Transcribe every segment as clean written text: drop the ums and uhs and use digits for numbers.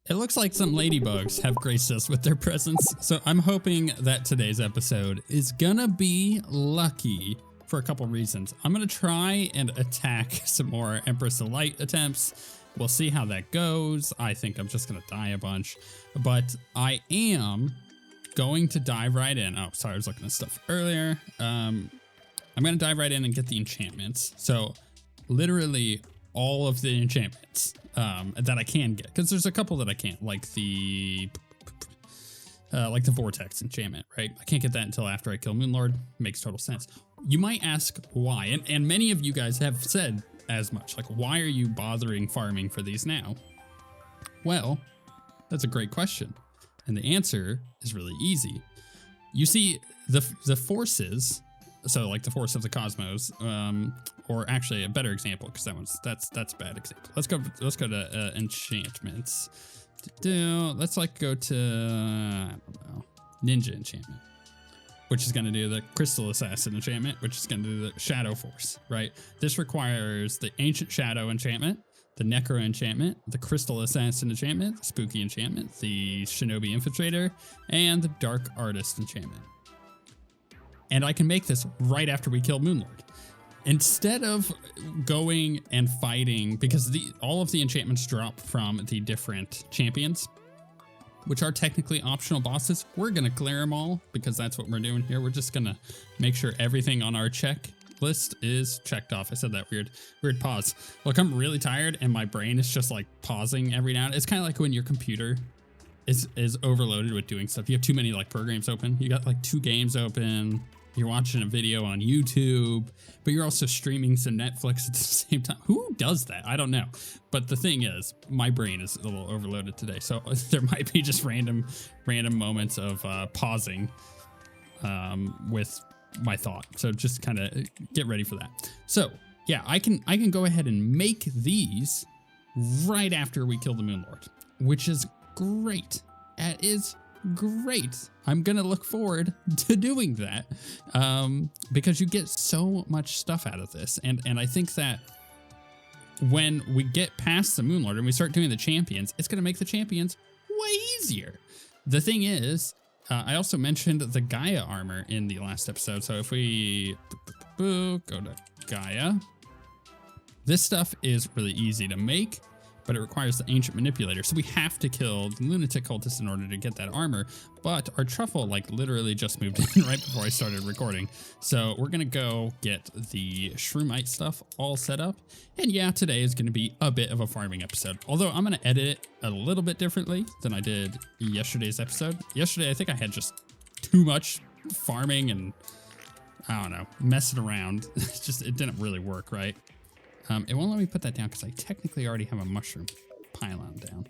It looks like some ladybugs have graced us with their presence, so I'm hoping that today's episode is gonna be lucky for a couple reasons. I'm gonna try and attack some more Empress of Light attempts. We'll see how that goes. I think I'm just gonna die a bunch, but I am going to dive right in. Oh, sorry, I was looking at stuff earlier. I'm gonna dive right in and get the enchantments. So literally all of the enchantments that I can get, because there's a couple that I can't, like the vortex enchantment, right? I can't get that until after I kill Moonlord. Makes total sense. You might ask why, and many of you guys have said as much, like, why are you bothering farming for these now? Well, that's a great question, and the answer is really easy. You see, the forces, so like the force of the cosmos, or actually a better example, because that's a bad example. Let's go to enchantments. Let's like go to, I don't know, ninja enchantment, which is going to do the crystal assassin enchantment, which is going to do the shadow force, right? This requires the ancient shadow enchantment, the necro enchantment, the crystal assassin enchantment, the spooky enchantment, the shinobi infiltrator, and the dark artist enchantment. And I can make this right after we kill Moonlord. Instead of going and fighting, because all of the enchantments drop from the different champions, which are technically optional bosses, we're going to clear them all because that's what we're doing here. We're just going to make sure everything on our checklist is checked off. I said that weird pause. Look, I'm really tired and my brain is just like pausing every now and then. It's kind of like when your computer is overloaded with doing stuff. You have too many like programs open. You got like 2 games open. You're watching a video on YouTube, but you're also streaming some Netflix at the same time. Who does that? I don't know. But the thing is, my brain is a little overloaded today. So there might be just random moments of pausing with my thought. So just kind of get ready for that. So yeah, I can go ahead and make these right after we kill the Moonlord, which is great. That is great. I'm gonna look forward to doing that because you get so much stuff out of this, and I think that when we get past the Moonlord and we start doing the champions, it's gonna make the champions way easier. The thing is, I also mentioned the Gaia armor in the last episode, so if we go to Gaia, this stuff is really easy to make, but it requires the ancient manipulator. So we have to kill the lunatic cultist in order to get that armor. But our truffle like literally just moved in right before I started recording. So we're gonna go get the shroomite stuff all set up. And yeah, today is gonna be a bit of a farming episode. Although I'm gonna edit it a little bit differently than I did yesterday's episode. Yesterday, I think I had just too much farming and I don't know, messing around. It didn't really work, right? It won't let me put that down because I technically already have a mushroom pylon down.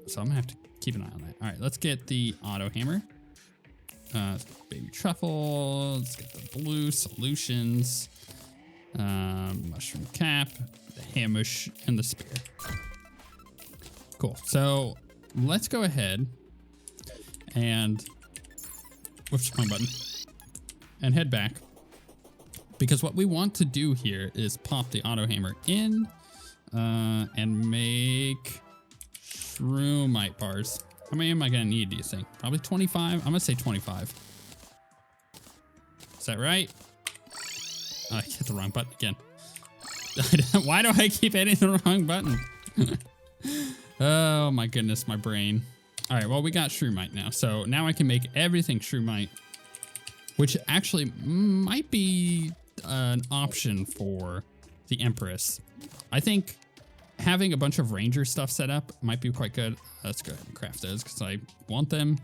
So I'm gonna have to keep an eye on that. All right, let's get the auto hammer. Baby truffle. Let's get the blue solutions. Mushroom cap, the hamush, and the spear. Cool. So let's go ahead and whoops, wrong button, and head back. Because what we want to do here is pop the auto hammer in and make shroomite bars. How many am I gonna need, do you think? Probably 25? I'm gonna say 25. Is that right? Oh, I hit the wrong button again. Why do I keep hitting the wrong button? Oh my goodness, my brain. All right, well, we got shroomite now. So now I can make everything shroomite, which actually might be an option for the Empress. I think having a bunch of ranger stuff set up might be quite good. Let's go ahead and craft those because I want them,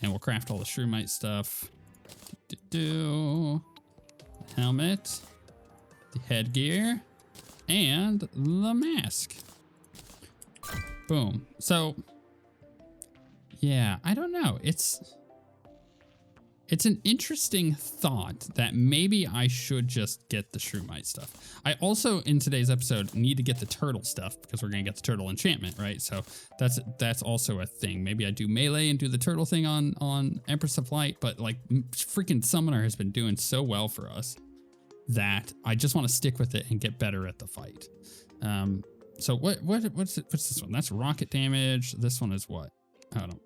and we'll craft all the shroomite stuff. The helmet, the headgear, and the mask. Boom. So yeah, I don't know. It's an interesting thought that maybe I should just get the shroomite stuff. I also, in today's episode, need to get the turtle stuff because we're going to get the turtle enchantment, right? So that's also a thing. Maybe I do melee and do the turtle thing on Empress of Light, but like freaking Summoner has been doing so well for us that I just want to stick with it and get better at the fight. So what's this one? That's rocket damage. This one is what? I don't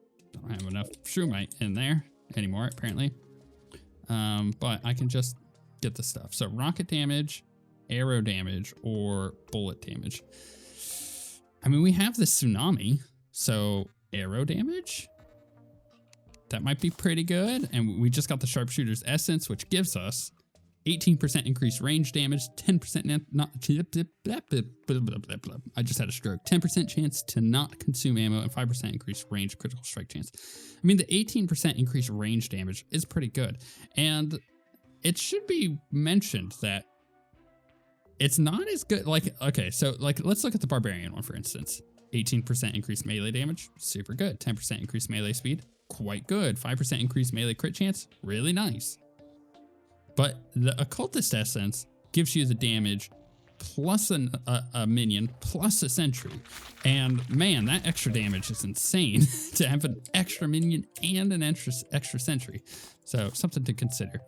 have enough shroomite in there anymore, apparently. But I can just get the stuff. So rocket damage, arrow damage, or bullet damage. I mean, we have the tsunami, so arrow damage, that might be pretty good. And we just got the sharpshooter's essence, which gives us 18% increased range damage, 10% I just had a stroke. 10% chance to not consume ammo, and 5% increased range critical strike chance. I mean, the 18% increased range damage is pretty good. And it should be mentioned that it's not as good. Like, okay, so like, let's look at the barbarian one, for instance. 18% increased melee damage, super good. 10% increased melee speed, quite good. 5% increased melee crit chance, really nice. But the occultist essence gives you the damage plus a minion plus a sentry. And man, that extra damage is insane to have an extra minion and an extra sentry. So something to consider.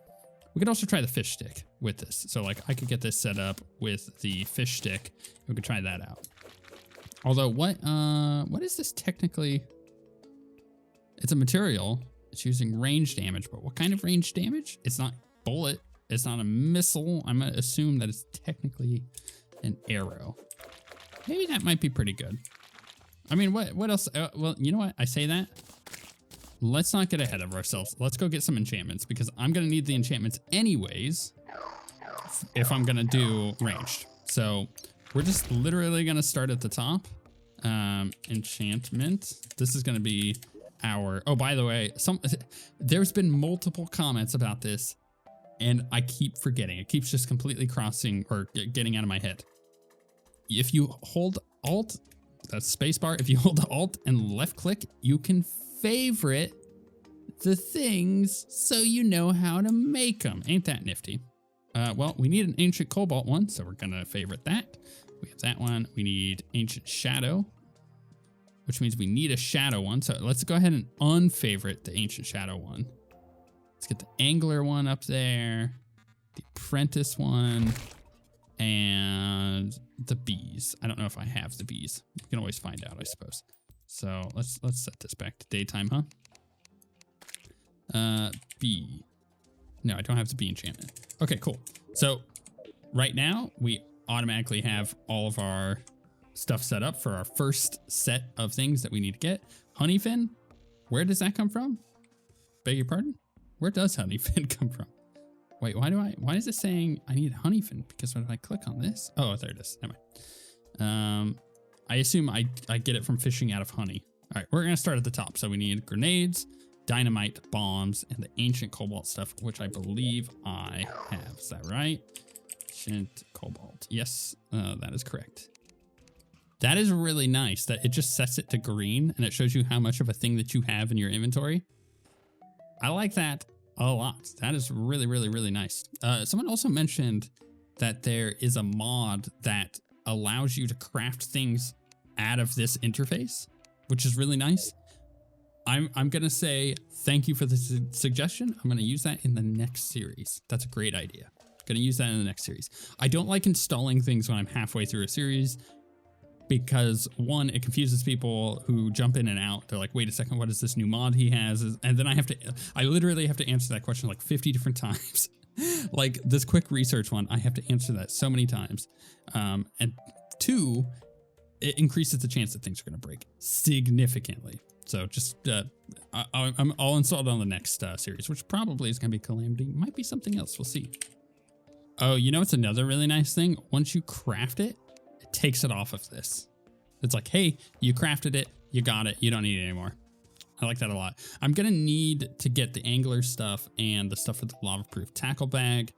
We could also try the fish stick with this. So like I could get this set up with the fish stick. We could try that out. Although what is this technically? It's a material. It's using range damage, but what kind of range damage? It's not bullet. It's not a missile. I'm gonna assume that it's technically an arrow. Maybe that might be pretty good. I mean, what else? Well, you know what? I say that. Let's not get ahead of ourselves. Let's go get some enchantments because I'm gonna need the enchantments anyways if I'm gonna do ranged. So we're just literally gonna start at the top. Enchantment. This is gonna be our. Oh, by the way, there's been multiple comments about this. And I keep forgetting. It keeps just completely crossing or getting out of my head. If you hold Alt, that's spacebar. If you hold Alt and left click, you can favorite the things so you know how to make them. Ain't that nifty? Well, we need an ancient cobalt one, so we're gonna favorite that. We have that one. We need ancient shadow, which means we need a shadow one. So let's go ahead and unfavorite the ancient shadow one. Let's get the angler one up there, the apprentice one, and the bees. I don't know if I have the bees. You can always find out, I suppose. So let's set this back to daytime, huh? Bee. No, I don't have the bee enchantment. Okay, cool. So right now we automatically have all of our stuff set up for our first set of things that we need to get. Honeyfin, where does that come from? Beg your pardon? Where does honeyfin come from? Wait, why is it saying I need honeyfin? Because when I click on this, oh, there it is. Never mind. I assume I get it from fishing out of honey. All right, we're gonna start at the top. So we need grenades, dynamite, bombs, and the ancient cobalt stuff, which I believe I have. Is that right? Ancient cobalt. Yes, that is correct. That is really nice that it just sets it to green and it shows you how much of a thing that you have in your inventory. I like that a lot. That is really, really, really nice. Someone also mentioned that there is a mod that allows you to craft things out of this interface, which is really nice. I'm going to say thank you for the suggestion. I'm going to use that in the next series. That's a great idea. Going to use that in the next series. I don't like installing things when I'm halfway through a series because one, it confuses people who jump in and out. They're like, wait a second, what is this new mod he has? And then I literally have to answer that question like 50 different times. Like this quick research one, I have to answer that so many times. And two, it increases the chance that things are going to break significantly. So just, I'll install it on the next series, which probably is going to be Calamity. Might be something else. We'll see. Oh, you know, it's another really nice thing. Once you craft it, it takes it off of this. It's like, hey, you crafted it. You got it. You don't need it anymore. I like that a lot. I'm going to need to get the angler stuff and the stuff with the lava-proof tackle bag.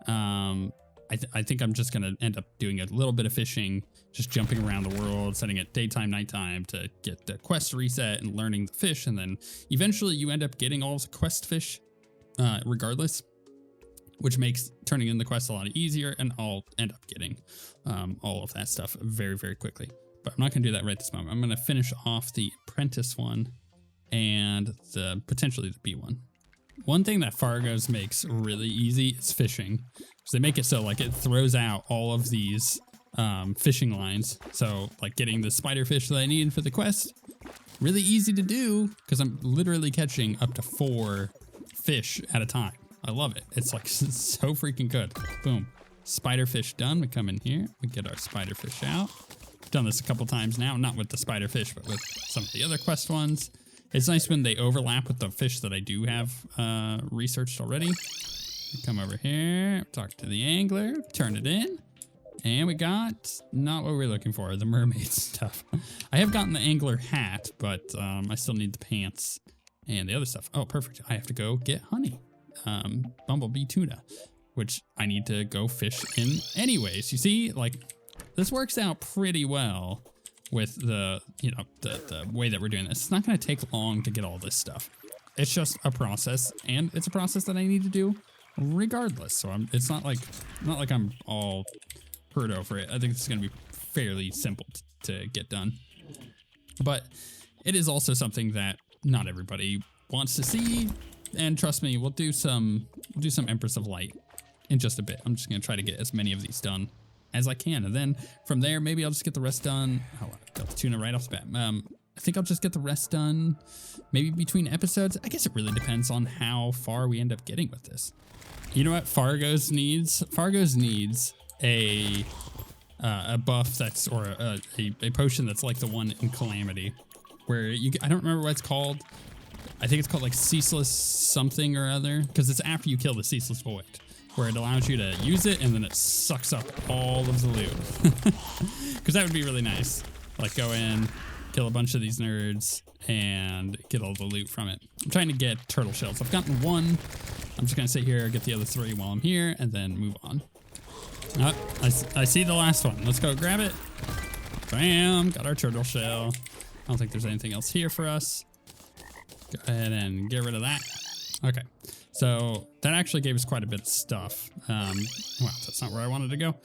I think I'm just going to end up doing a little bit of fishing, just jumping around the world, setting it daytime, nighttime to get the quest reset and learning the fish. And then eventually you end up getting all the quest fish regardless, which makes turning in the quest a lot easier. And I'll end up getting all of that stuff very, very quickly. But I'm not going to do that right this moment. I'm going to finish off the apprentice one and potentially the bee one. One thing that Fargo's makes really easy is fishing. So they make it so like it throws out all of these fishing lines. So like getting the spider fish that I need for the quest, really easy to do because I'm literally catching up to 4 fish at a time. I love it. It's like so freaking good. Boom. Spider fish done. We come in here. We get our spider fish out. I've done this a couple times now, not with the spider fish, but with some of the other quest ones. It's nice when they overlap with the fish that I do have researched already. We come over here, talk to the angler, turn it in. And we got not what we're looking for, the mermaid stuff. I have gotten the angler hat, but I still need the pants and the other stuff. Oh, perfect. I have to go get honey. Bumblebee tuna, which I need to go fish in anyways. You see, like, this works out pretty well with the, you know, the way that we're doing this. It's not going to take long to get all this stuff. It's just a process, and it's a process that I need to do regardless. So it's not like I'm all hurt over it. I think it's going to be fairly simple to get done. But it is also something that not everybody wants to see. And trust me, we'll do some Empress of Light in just a bit. I'm just going to try to get as many of these done as I can. And then from there, maybe I'll just get the rest done. Oh, I got the tuna right off the bat. I think I'll just get the rest done maybe between episodes. I guess it really depends on how far we end up getting with this. You know what Fargo's needs? Fargo's needs a buff that's, or a potion that's like the one in Calamity, where I don't remember what it's called. I think it's called like Ceaseless something or other, because it's after you kill the Ceaseless Void, where it allows you to use it and then it sucks up all of the loot. Because that would be really nice. Like go in, kill a bunch of these nerds, and get all the loot from it. I'm trying to get turtle shells. I've gotten 1. I'm just gonna sit here, get the other 3 while I'm here, and then move on. Oh, I see the last one. Let's go grab it. Bam, got our turtle shell. I don't think there's anything else here for us. Go ahead and get rid of that. Okay, so that actually gave us quite a bit of stuff. Wow, that's not where I wanted to go.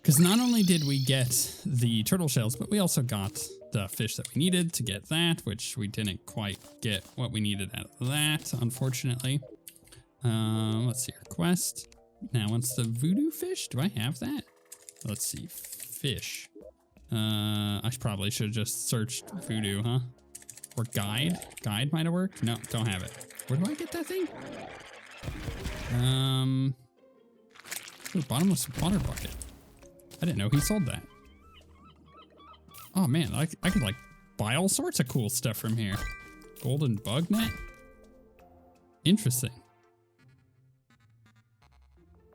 Because not only did we get the turtle shells, but we also got the fish that we needed to get that, which we didn't quite get what we needed out of that, unfortunately. Let's see our quest. Now, what's the voodoo fish? Do I have that? Let's see, fish. I probably should have just searched voodoo, huh? Or guide? Guide might have worked? No, don't have it. Where do I get that thing? Ooh, bottomless water bucket. I didn't know he sold that. Oh man, I could like buy all sorts of cool stuff from here. Golden bug net? Interesting.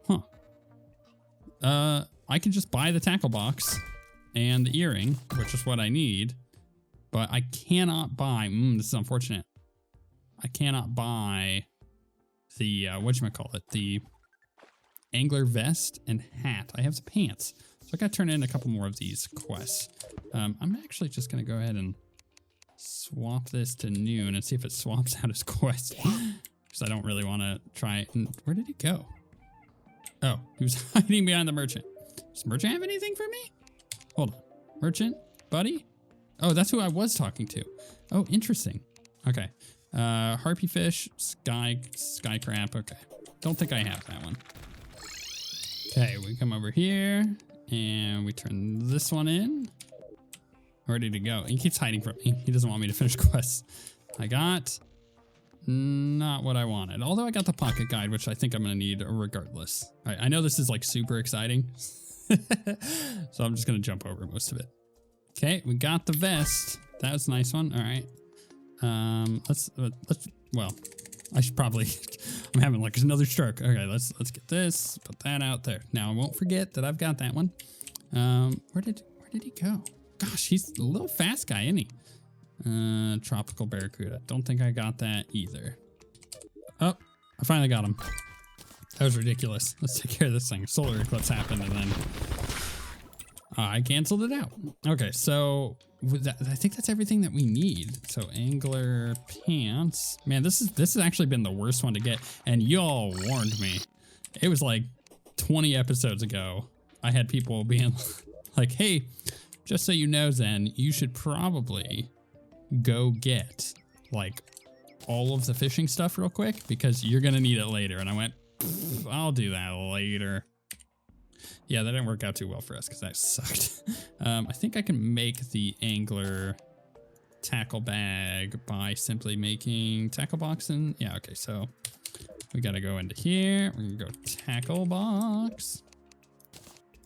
Huh. I can just buy the tackle box and the earring, which is what I need. But I cannot buy, this is unfortunate. I cannot buy the, whatchamacallit, the angler vest and hat. I have the pants. So I gotta turn in a couple more of these quests. I'm actually just gonna go ahead and swap this to noon and see if it swaps out his quest. Because I don't really wanna try it. And where did he go? Oh, he was hiding behind the merchant. Does the merchant have anything for me? Hold on, merchant, buddy? Oh, that's who I was talking to. Oh, interesting. Okay. Harpy fish, sky crab. Okay. Don't think I have that one. Okay, we come over here and we turn this one in. Ready to go. He keeps hiding from me. He doesn't want me to finish quests. I got not what I wanted. Although I got the pocket guide, which I think I'm going to need regardless. All right, I know this is like super exciting. So I'm just going to jump over most of it. Okay, we got the vest. That was a nice one. All right. Well, I should probably, I'm having like another stroke. Okay, let's get this, put that out there. Now I won't forget that I've got that one. Where did he go? Gosh, he's a little fast guy, isn't he? Tropical barracuda. Don't think I got that either. Oh, I finally got him. That was ridiculous. Let's take care of this thing. Solar eclipse happened and then I canceled it out. Okay, so with that, I think that's everything that we need. So angler pants. Man, this has actually been the worst one to get, and y'all warned me. It was like 20 episodes ago. I had people being like, "Hey, just so you know, Zen, you should probably go get like all of the fishing stuff real quick because you're gonna need it later." And I went, "I'll do that later." Yeah, that didn't work out too well for us because that sucked. I think I can make the angler tackle bag by simply making tackle box and yeah, okay, so we gotta go into here. We're gonna go tackle box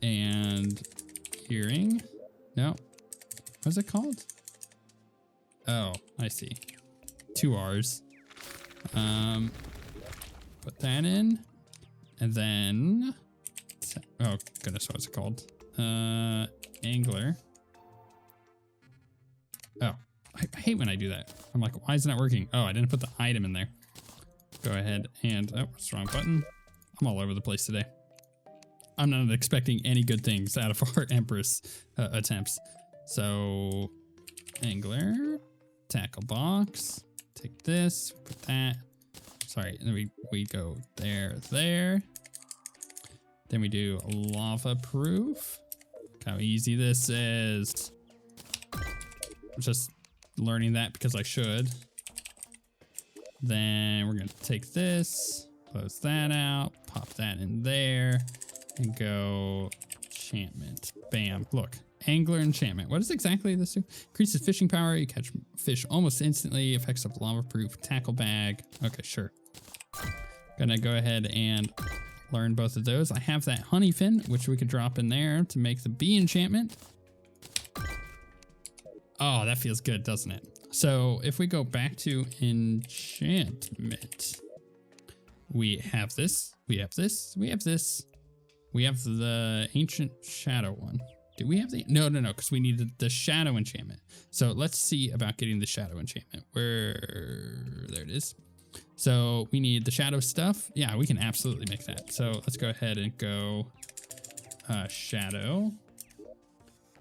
and earring. No, what's it called? Oh, I see. 2 R's. Put that in and then, oh goodness, what's it called? Angler. Oh, I hate when I do that. I'm like, why isn't it working? Oh, I didn't put the item in there. Go ahead and, oh, it's the wrong button. I'm all over the place today. I'm not expecting any good things out of our Empress attempts. So, angler, tackle box, take this, put that. Sorry, and then we go there. Then we do lava proof. Look how easy this is. I'm just learning that because I should. Then we're gonna take this, close that out, pop that in there, and go enchantment. Bam, look, angler enchantment. What does exactly this do? Increases fishing power, you catch fish almost instantly, effects of lava proof, tackle bag. Okay, sure. Gonna go ahead and learn both of those. I have that honey fin, which we could drop in there to make the bee enchantment. Oh, that feels good, doesn't it? So if we go back to enchantment, we have this, we have this, we have this. We have the ancient shadow one. Do we have the, no, because we needed the shadow enchantment. So let's see about getting the shadow enchantment. There it is. So we need the shadow stuff. Yeah, we can absolutely make that. So let's go ahead and go shadow.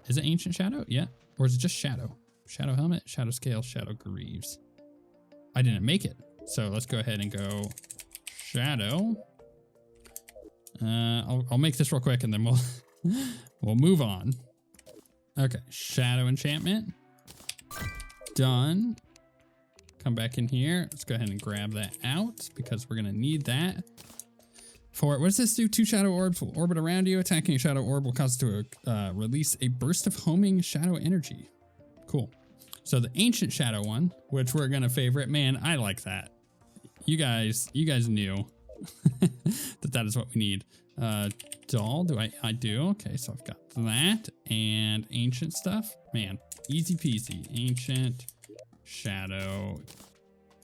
Is it ancient shadow? Yeah. Or is it just shadow? Shadow helmet, shadow scale, shadow greaves. I didn't make it. So let's go ahead and go shadow. I'll make this real quick and then we'll move on. Okay, shadow enchantment. Done. Come back in here. Let's go ahead and grab that out because we're gonna need that. For what does this do? 2 shadow orbs will orbit around you. Attacking a shadow orb will cause it to release a burst of homing shadow energy. Cool. So the ancient shadow one, which we're gonna favorite. Man, I like that. You guys knew that is what we need. Doll, I do? Okay, so I've got that and ancient stuff. Man, easy peasy. Ancient shadow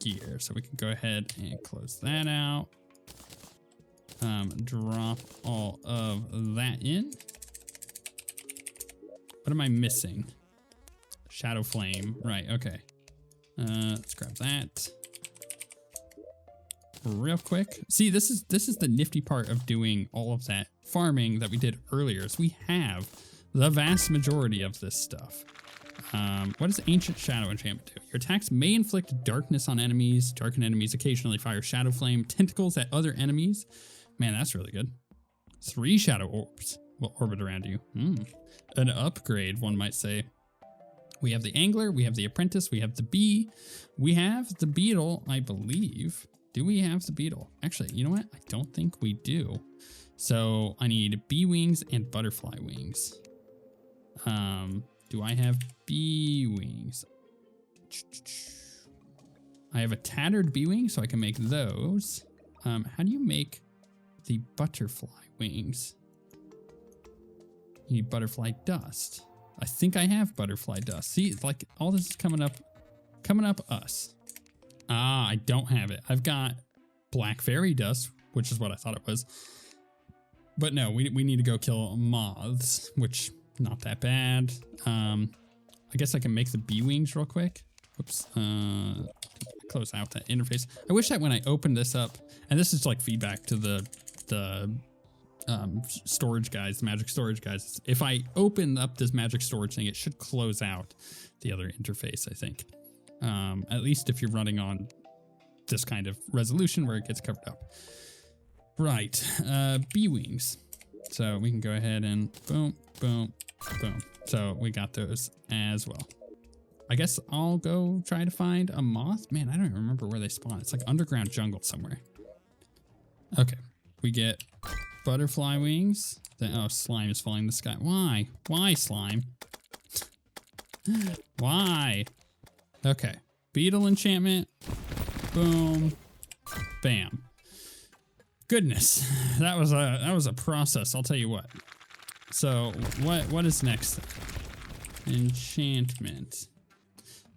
gear. So we can go ahead and close that out. Drop all of that in. What am I missing? Shadow flame. Right, okay. Let's grab that real quick. See, this is the nifty part of doing all of that farming that we did earlier. So we have the vast majority of this stuff. What does ancient shadow enchantment do? Your attacks may inflict darkness on enemies. Darken enemies occasionally fire shadow flame tentacles at other enemies. Man, that's really good. 3 shadow orbs will orbit around you. An upgrade, one might say. We have the angler, we have the apprentice, we have the bee, we have the beetle, I believe. Do we have the beetle? Actually, you know what? I don't think we do. So I need bee wings and butterfly wings. Do I have bee wings? I have a tattered bee wing, so I can make those. How do you make the butterfly wings? You need butterfly dust. I think I have butterfly dust. See, it's like all this is coming up us. Ah, I don't have it. I've got black fairy dust, which is what I thought it was. But no, we need to go kill moths, which not that bad. I guess I can make the bee wings real quick. Oops. Close out that interface. I wish that when I open this up, and this is like feedback to the storage guys, the magic storage guys. If I open up this magic storage thing, it should close out the other interface, I think. At least if you're running on this kind of resolution where it gets covered up. Right, bee wings. So we can go ahead and boom, boom, boom. So we got those as well. I guess I'll go try to find a moth. Man, I don't remember where they spawn. It's like underground jungle somewhere. Okay, we get butterfly wings. Then, oh, slime is falling in the sky. Why? Why, slime? Why? Okay. Beetle enchantment. Boom. Bam. Goodness. That was a process, I'll tell you what. So, what is next? Enchantment.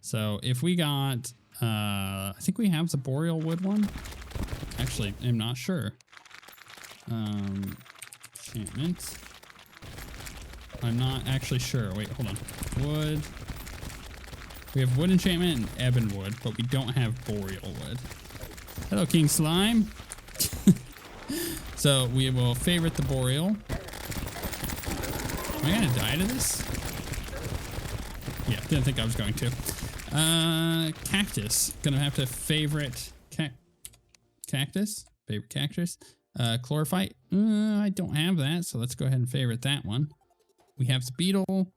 So, if we got I think we have the boreal wood one. Actually, I'm not sure. Enchantment. I'm not actually sure. Wait, hold on. Wood. We have wood enchantment and ebon wood, but we don't have boreal wood. Hello, King Slime. So we will favorite the boreal. Am I gonna die to this? Yeah, didn't think I was going to. Cactus. Gonna have to favorite cactus. Favorite cactus. Chlorophyte. I don't have that, so let's go ahead and favorite that one. We have the beetle.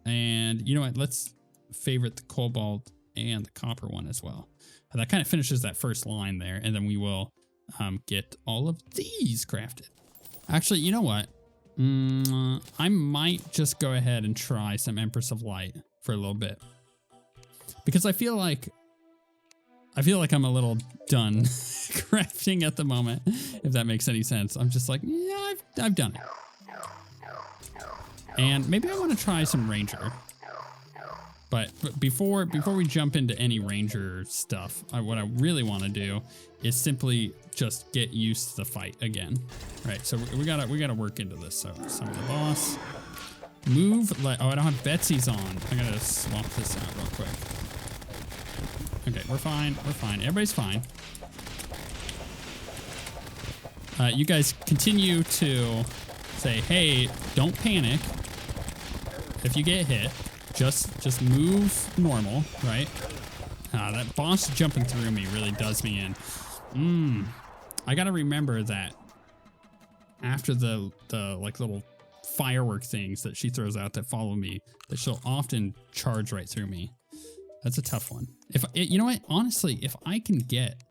And you know what? Let's favorite the cobalt and the copper one as well. That kind of finishes that first line there, and then we will get all of these crafted. Actually, you know what? I might just go ahead and try some Empress of Light for a little bit. Because I feel like I'm a little done crafting at the moment, if that makes any sense. I'm just like, yeah, I've done it. And maybe I want to try some Ranger. But before we jump into any Ranger stuff, what I really want to do is simply just get used to the fight again. Right, so we gotta work into this. So some of the boss. Move, oh, I don't have Betsy's on. I gotta swap this out real quick. Okay, we're fine, everybody's fine. You guys continue to say, hey, don't panic if you get hit. Just move normal, right? That boss jumping through me really does me in. I gotta remember that after the like little firework things that she throws out that follow me, that she'll often charge right through me. That's a tough one. You know what? Honestly, if I can get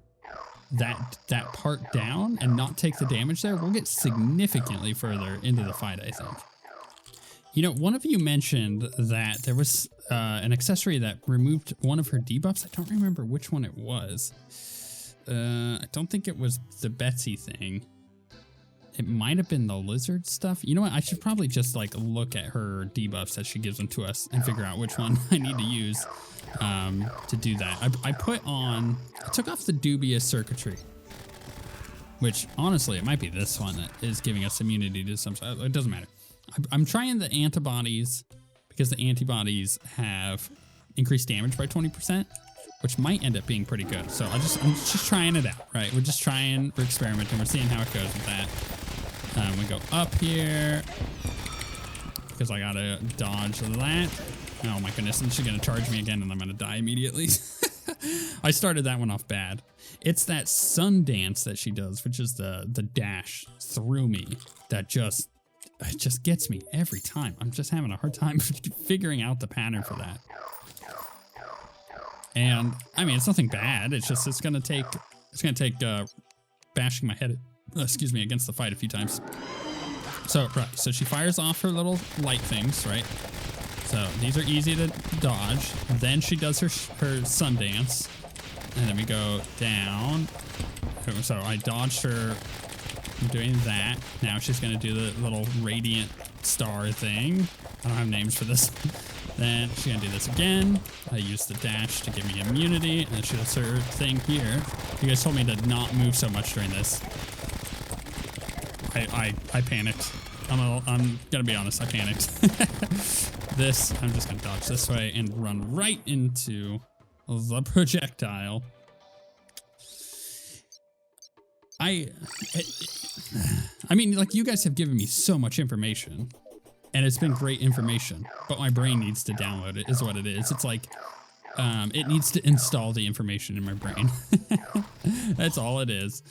that part down and not take the damage there, we'll get significantly further into the fight, I think. You know, one of you mentioned that there was an accessory that removed one of her debuffs. I don't remember which one it was. I don't think it was the Betsy thing. It might have been the lizard stuff. You know what? I should probably just like look at her debuffs as she gives them to us and figure out which one I need to use to do that. I took off the dubious circuitry, which honestly, it might be this one that is giving us immunity to some. It doesn't matter. I'm trying the antibodies because the antibodies have increased damage by 20%, which might end up being pretty good. So I'm just trying it out, right? We're experimenting. We're seeing how it goes with that. We go up here because I gotta dodge that. Oh my goodness, and she's gonna charge me again and I'm gonna die immediately. I started that one off bad. It's that sun dance that she does, which is the dash through me that just gets me every time. I'm just having a hard time figuring out the pattern for that. And I mean, it's nothing bad. It's just it's gonna take bashing my head, against the fight a few times. So so she fires off her little light things, right? So these are easy to dodge. Then she does her sun dance, and then we go down. So I dodged her doing that. Now she's gonna do the little radiant star thing. I don't have names for this. Then she's gonna do this again. I use the dash to give me immunity, and then she does her thing here. You guys told me to not move so much during this. I panicked. I'm gonna be honest, I panicked. I'm just gonna dodge this way and run right into the projectile. I mean, like, you guys have given me so much information, and it's been great information, but my brain needs to download it, is what it is. It's like, it needs to install the information in my brain. That's all it is.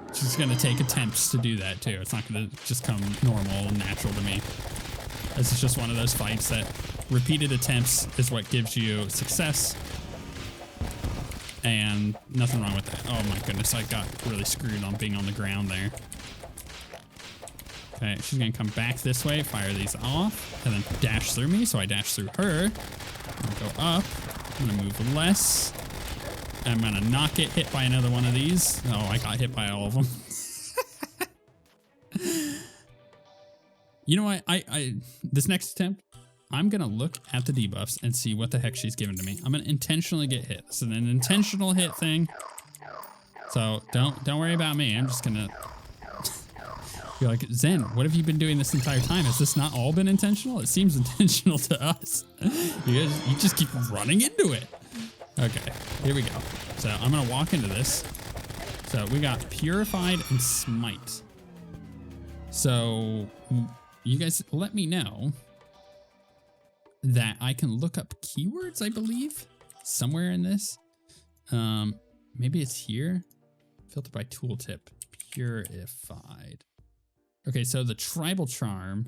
It's just gonna take attempts to do that too. It's not gonna just come normal and natural to me. This is just one of those fights that repeated attempts is what gives you success. And nothing wrong with that. Oh my goodness, I got really screwed on being on the ground there. Okay, she's gonna come back this way, fire these off, and then dash through me. So I dash through her. I'm gonna go up. I'm gonna move less. I'm gonna not get hit by another one of these. Oh, I got hit by all of them. You know what? This next attempt, I'm gonna look at the debuffs and see what the heck she's given to me. I'm gonna intentionally get hit. This is an intentional hit thing. So don't worry about me. I'm just gonna be like, Zen, what have you been doing this entire time? Has this not all been intentional? It seems intentional to us. You just keep running into it. Okay, here we go. So I'm gonna walk into this. So we got Purified and Smite. So you guys let me know that I can look up keywords, I believe, somewhere in this. Maybe it's here. Filter by tooltip. Purified. Okay, so the tribal charm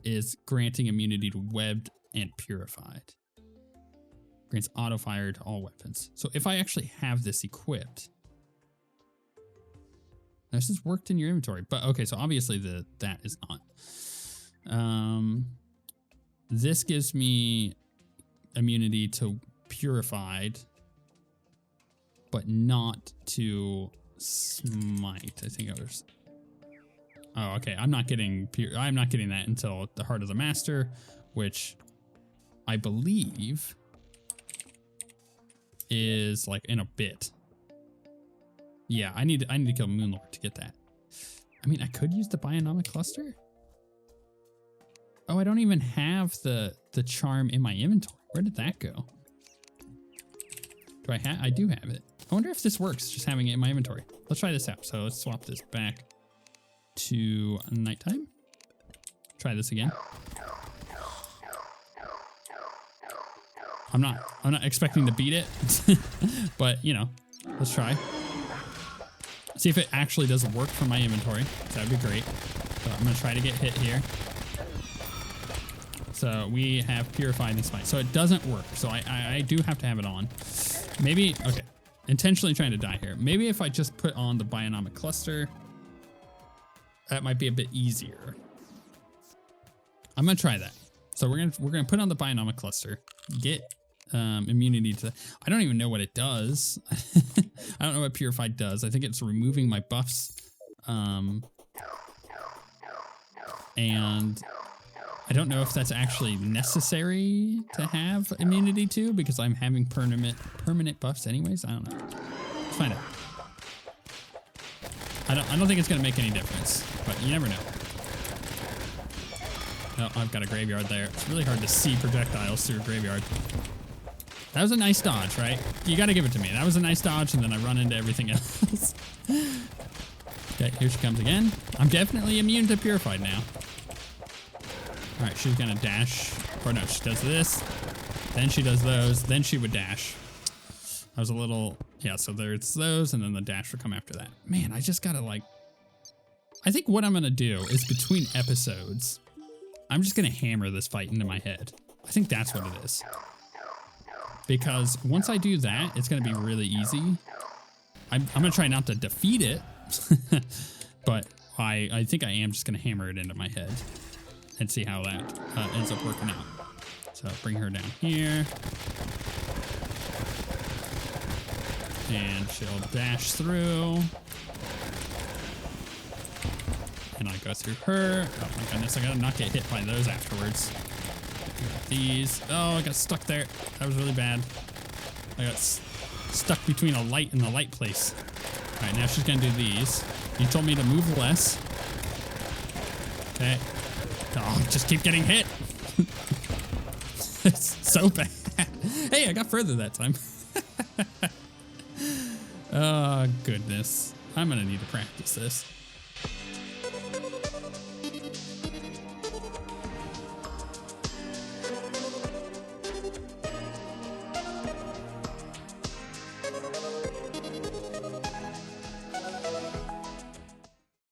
is granting immunity to webbed and purified. Grants auto fire to all weapons. So if I actually have this equipped, this has worked in your inventory. But okay, so obviously that is not. This gives me immunity to purified, but not to smite. I think I was. Oh, okay. I'm not getting that until the Heart of the Master, which I believe is like in a bit. Yeah, I need to kill Moonlord to get that. I mean, I could use the Bionomic Cluster. Oh, I don't even have the charm in my inventory. Where did that go? Do I have? I do have it. I wonder if this works, just having it in my inventory. Let's try this out. So let's swap this back to nighttime. Try this again. I'm not expecting to beat it, but you know, let's try. See if it actually does work for my inventory. That'd be great. So I'm gonna try to get hit here. So we have Purified and Smite. So it doesn't work. So I do have to have it on. Maybe, okay. Intentionally trying to die here. Maybe if I just put on the Bionomic Cluster, that might be a bit easier. I'm gonna try that. So we're gonna put on the Bionomic Cluster, get immunity to. I don't even know what it does. I don't know what Purified does. I think it's removing my buffs, and I don't know if that's actually necessary to have immunity to, because I'm having permanent buffs anyways. I don't know. Let's find out. I don't think it's gonna make any difference, but you never know. Oh, I've got a graveyard there. It's really hard to see projectiles through a graveyard. That was a nice dodge, right? You gotta give it to me. That was a nice dodge, and then I run into everything else. Okay, here she comes again. I'm definitely immune to Purified now. All right, she's gonna dash. Or no, she does this. Then she does those. Then she would dash. I was a little, yeah, so there's those, and then the dash will come after that. Man, I just gotta like, I think what I'm gonna do is between episodes, I'm just gonna hammer this fight into my head. I think that's what it is. Because once I do that, it's gonna be really easy. I'm gonna try not to defeat it, but I think I am just gonna hammer it into my head and see how that ends up working out. So bring her down here. And she'll dash through. And I go through her. Oh my goodness, I gotta not get hit by those afterwards. Got these. Oh, I got stuck there. That was really bad. I got stuck between a light and the light place. All right, now she's gonna do these. You told me to move less. Okay. Oh, just keep getting hit. It's so bad. Hey, I got further that time. Oh, goodness. I'm gonna need to practice this.